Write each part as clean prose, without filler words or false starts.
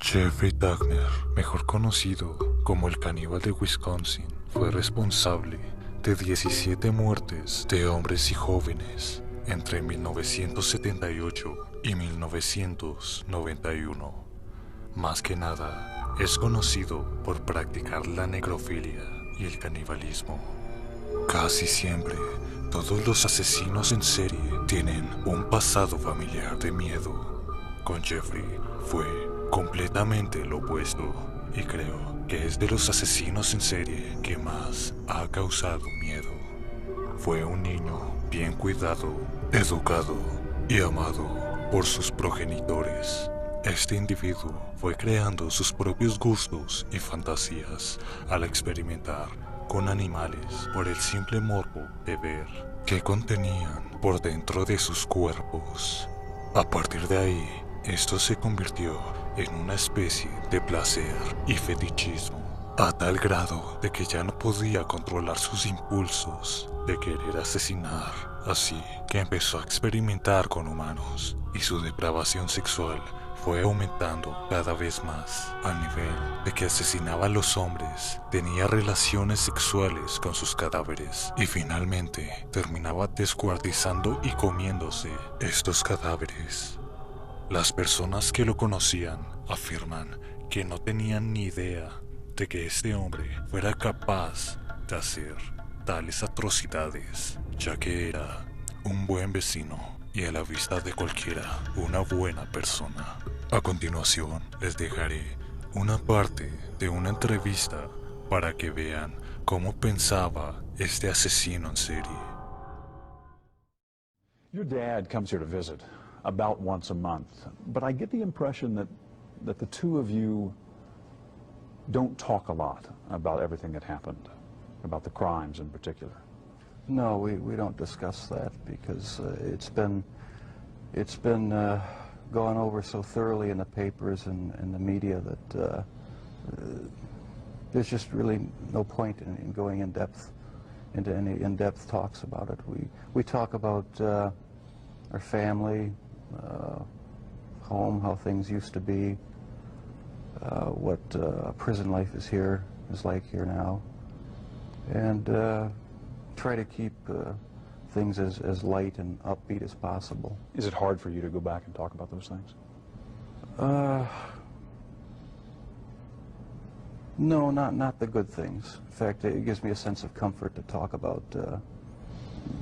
Jeffrey Dahmer, mejor conocido como el caníbal de Wisconsin, fue responsable de 17 muertes de hombres y jóvenes entre 1978 y 1991. Más que nada, es conocido por practicar la necrofilia y el canibalismo. Casi siempre, todos los asesinos en serie tienen un pasado familiar de miedo. Con Jeffrey fue completamente lo opuesto, y creo que es de los asesinos en serie que más ha causado miedo. Fue un niño bien cuidado, educado y amado por sus progenitores. Este individuo fue creando sus propios gustos y fantasías al experimentar con animales por el simple morbo de ver qué contenían por dentro de sus cuerpos. A partir de ahí, esto se convirtió en una especie de placer y fetichismo, a tal grado de que ya no podía controlar sus impulsos de querer asesinar, así que empezó a experimentar con humanos y su depravación sexual fue aumentando cada vez más, al nivel de que asesinaba a los hombres, tenía relaciones sexuales con sus cadáveres y finalmente terminaba descuartizando y comiéndose estos cadáveres. Las personas que lo conocían afirman que no tenían ni idea de que este hombre fuera capaz de hacer tales atrocidades, ya que era un buen vecino y a la vista de cualquiera una buena persona. A continuación les dejaré una parte de una entrevista para que vean cómo pensaba este asesino en serie. Your dad comes here to visit about once a month, but I get the impression that the two of you don't talk a lot about everything that happened, about the crimes in particular. No, we don't discuss that because it's been gone over so thoroughly in the papers and the media that there's just really no point in going into any in-depth talks about it. We talk about our family, home, how things used to be, what prison life is like here now, and try to keep things as light and upbeat as possible. Is it hard for you to go back and talk about those things? No, not the good things. In fact, it gives me a sense of comfort to talk about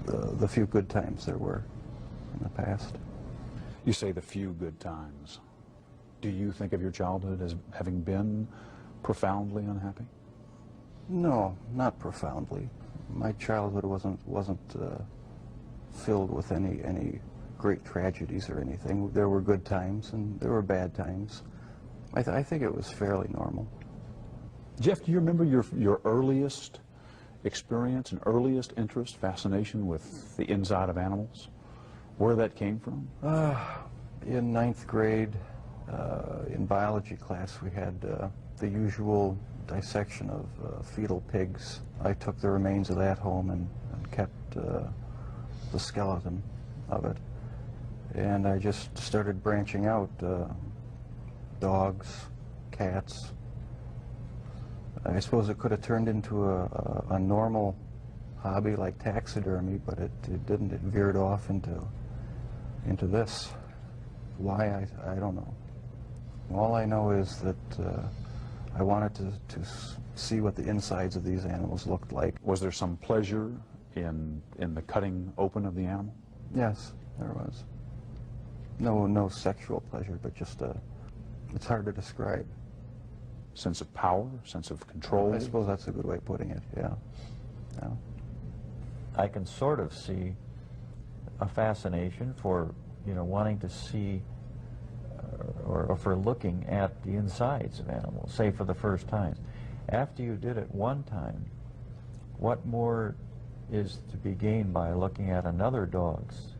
the few good times there were in the past. You say the few good times. Do you think of your childhood as having been profoundly unhappy? No, not profoundly. My childhood wasn't filled with any great tragedies or anything. There were good times and there were bad times. I think it was fairly normal. Jeff, do you remember your earliest experience and earliest interest, fascination with the inside of animals? Where that came from? In ninth grade, in biology class, we had the usual dissection of fetal pigs. I took the remains of that home and kept the skeleton of it. And I just started branching out, dogs, cats. I suppose it could have turned into a normal hobby like taxidermy, but it didn't. It veered off into this. Why, I don't know. All I know is that I wanted to see what the insides of these animals looked like. Was there some pleasure in the cutting open of the animal? Yes, there was. No sexual pleasure, but just it's hard to describe. Sense of power, sense of control? I suppose that's a good way of putting it, yeah. I can sort of see a fascination for, wanting to see or for looking at the insides of animals, say for the first time. After you did it one time, what more is to be gained by looking at another dog's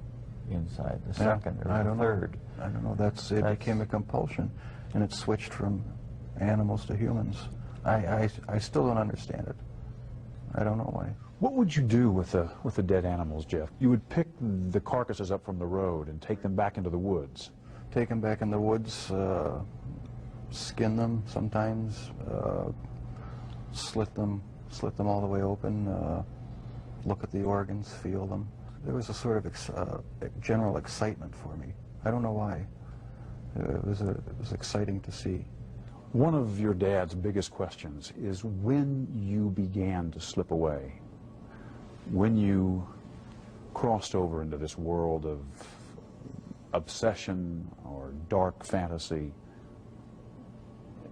inside, the second or the third? I don't know. It became a compulsion, and it switched from animals to humans. I still don't understand it. I don't know why. What would you do with the dead animals, Jeff? You would pick the carcasses up from the road and take them back into the woods. Take them back in the woods, skin them sometimes, slit them all the way open, look at the organs, feel them. There was a sort of general excitement for me. I don't know why. It was exciting to see. One of your dad's biggest questions is when you began to slip away, when you crossed over into this world of obsession or dark fantasy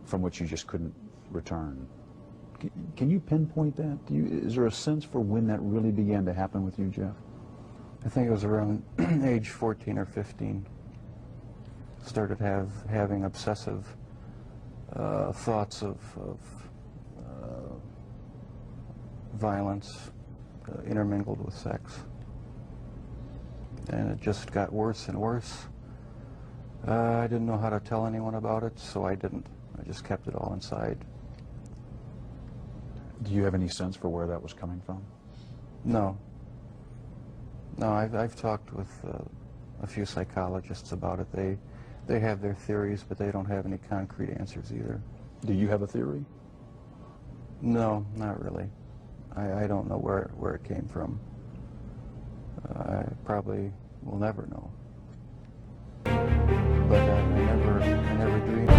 from which you just couldn't return. Can you pinpoint that? Is there a sense for when that really began to happen with you, Jeff? I think it was around age 14 or 15. Started having obsessive thoughts of violence intermingled with sex. And it just got worse and worse. I didn't know how to tell anyone about it, so I didn't. I just kept it all inside. Do you have any sense for where that was coming from? No. No, I've talked with a few psychologists about it. They have their theories, but they don't have any concrete answers either. Do you have a theory? No, not really. I don't know where it came from. I probably will never know. But I never dreamed.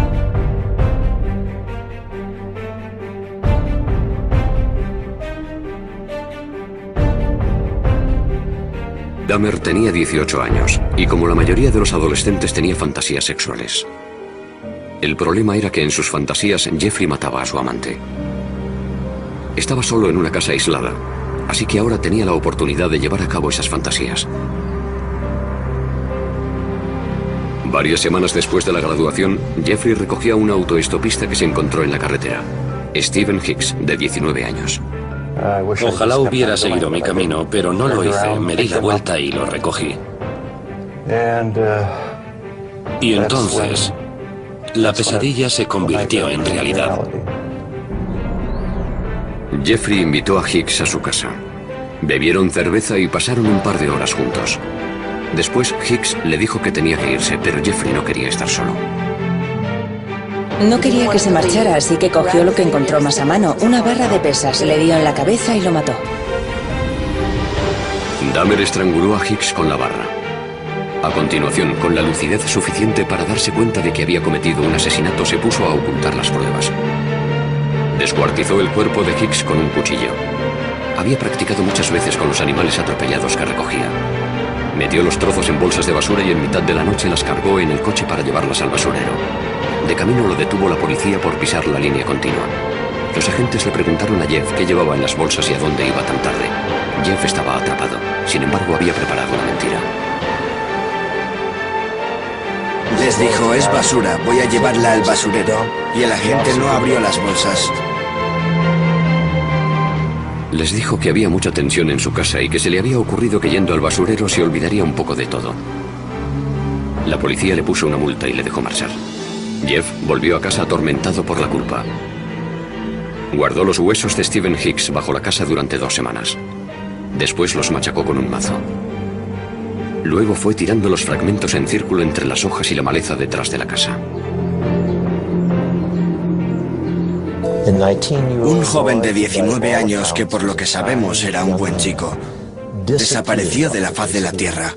Dahmer tenía 18 años y, como la mayoría de los adolescentes, tenía fantasías sexuales. El problema era que en sus fantasías Jeffrey mataba a su amante. Estaba solo en una casa aislada, así que ahora tenía la oportunidad de llevar a cabo esas fantasías. Varias semanas después de la graduación, Jeffrey recogió a un autoestopista que se encontró en la carretera, Stephen Hicks, de 19 años. Ojalá hubiera seguido mi camino, pero no lo hice. Me di la vuelta y lo recogí. Y entonces, la pesadilla se convirtió en realidad. Jeffrey invitó a Hicks a su casa. Bebieron cerveza y pasaron un par de horas juntos. Después, Hicks le dijo que tenía que irse, pero Jeffrey no quería estar solo. No quería que se marchara, así que cogió lo que encontró más a mano, una barra de pesas, le dio en la cabeza y lo mató. Dahmer estranguló a Hicks con la barra. A continuación, con la lucidez suficiente para darse cuenta de que había cometido un asesinato, se puso a ocultar las pruebas. Descuartizó el cuerpo de Hicks con un cuchillo. Había practicado muchas veces con los animales atropellados que recogía. Metió los trozos en bolsas de basura y en mitad de la noche las cargó en el coche para llevarlas al basurero. De camino lo detuvo la policía por pisar la línea continua. Los agentes le preguntaron a Jeff qué llevaba en las bolsas y a dónde iba tan tarde. Jeff estaba atrapado. Sin embargo, había preparado una mentira. Les dijo, es basura, voy a llevarla al basurero. Y el agente no abrió las bolsas. Les dijo que había mucha tensión en su casa y que se le había ocurrido que yendo al basurero se olvidaría un poco de todo. La policía le puso una multa y le dejó marchar. Jeff volvió a casa atormentado por la culpa. Guardó los huesos de Stephen Hicks bajo la casa durante 2 semanas. Después los machacó con un mazo. Luego fue tirando los fragmentos en círculo entre las hojas y la maleza detrás de la casa. Un joven de 19 años que por lo que sabemos era un buen chico, desapareció de la faz de la tierra.